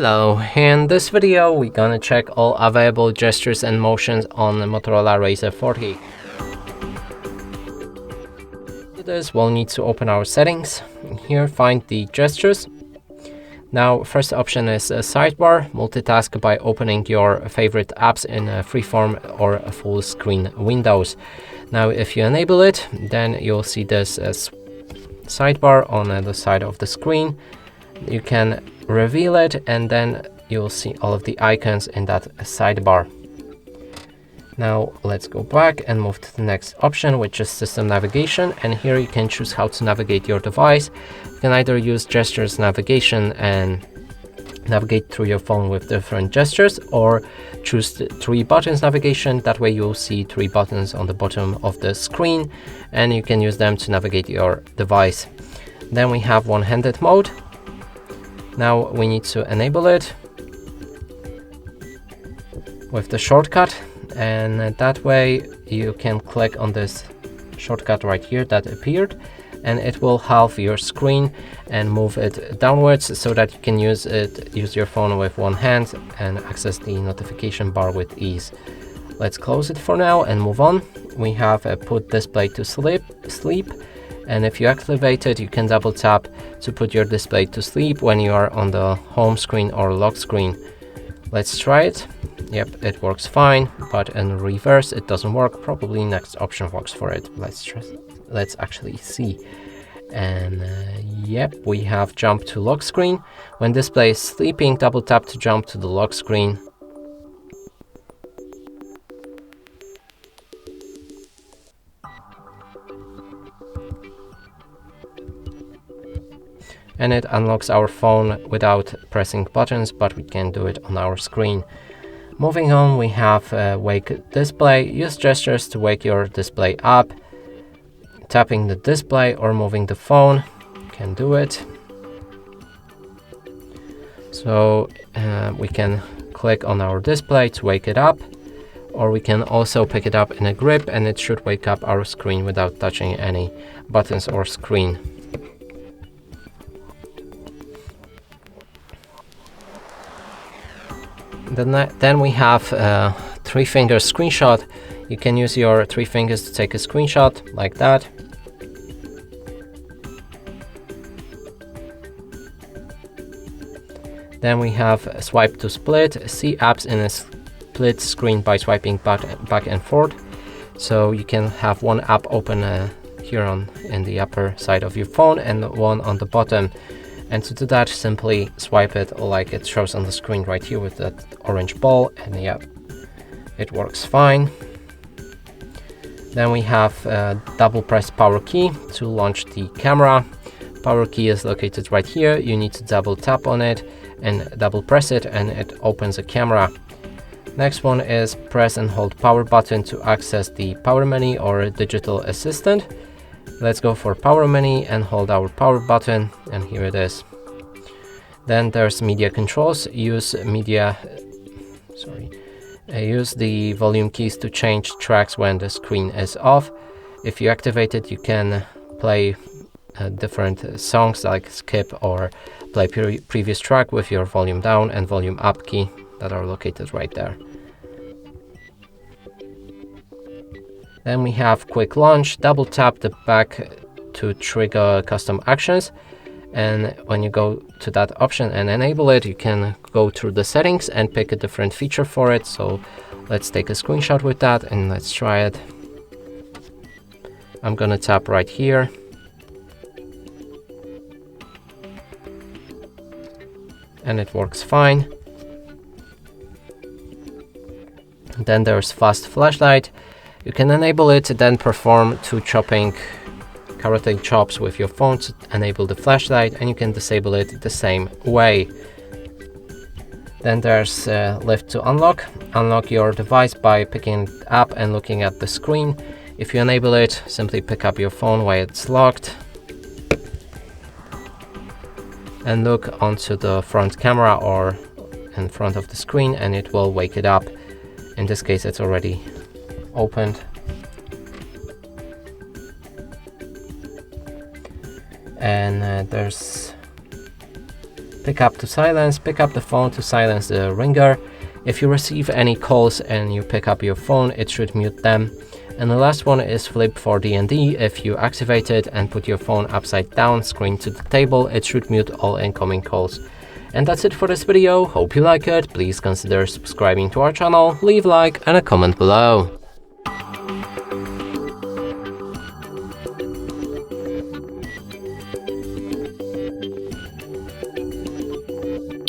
Hello, in this video we're gonna check all available gestures and motions on the Motorola Razr 40. To do this, we'll need to open our settings. Here, find the gestures. Now, first option is a sidebar. Multitask by opening your favorite apps in a freeform or a full screen windows. Now, if you enable it, then you'll see this as sidebar on the side of the screen. You can reveal it and then you'll see all of the icons in that sidebar. Now let's go back and move to the next option, which is system navigation, and here you can choose how to navigate your device. You can either use gestures navigation and navigate through your phone with different gestures, or choose the 3 buttons navigation. That way you'll see 3 buttons on the bottom of the screen and you can use them to navigate your device. Then we have one-handed mode. Now we need to enable it with the shortcut, and that way you can click on this shortcut right here that appeared, and it will halve your screen and move it downwards so that you can use your phone with one hand and access the notification bar with ease. Let's close it for now and move on. We have a put display to sleep. And if you activate it, you can double tap to put your display to sleep when you are on the home screen or lock screen. Let's try it. Yep, it works fine, but in reverse it doesn't work. Probably next option works for it. Let's actually see. And yep, we have jump to lock screen. When display is sleeping, double tap to jump to the lock screen. And it unlocks our phone without pressing buttons, but we can do it on our screen. Moving on, we have wake display. Use gestures to wake your display up. Tapping the display or moving the phone can do it. So we can click on our display to wake it up, or we can also pick it up in a grip and it should wake up our screen without touching any buttons or screen. Then we have 3-finger screenshot. You can use your 3 fingers to take a screenshot like that. Then we have swipe to split. See apps in a split screen by swiping back and forth. So you can have one app open here in the upper side of your phone and one on the bottom. And to do that, simply swipe it like it shows on the screen right here with that orange ball, and yeah, it works fine. Then we have double press power key to launch the camera. Power key is located right here. You need to double tap on it and double press it and it opens a camera. Next one is press and hold power button to access the power menu or digital assistant. Let's go for power menu and hold our power button, and here it is. Then there's media controls. Use the volume keys to change tracks when the screen is off. If you activate it, you can play different songs like skip or play previous track with your volume down and volume up key that are located right there. Then we have quick launch. Double tap the back to trigger custom actions, and when you go to that option and enable it, you can go through the settings and pick a different feature for it. So let's take a screenshot with that and let's try it. I'm gonna tap right here. And it works fine. Then there's fast flashlight. You can enable it, then perform 2 karate chops with your phone to enable the flashlight, and you can disable it the same way. Then there's lift to unlock. Unlock your device by picking it up and looking at the screen. If you enable it, simply pick up your phone while it's locked and look onto the front camera or in front of the screen and it will wake it up. In this case, it's already opened. And there's pick up to silence, pick up the phone to silence the ringer. If you receive any calls and you pick up your phone, it should mute them. And the last one is flip for D&D. If you activate it and put your phone upside down, screen to the table, it should mute all incoming calls. And that's it for this video. Hope you like it. Please consider subscribing to our channel, leave a like and a comment below.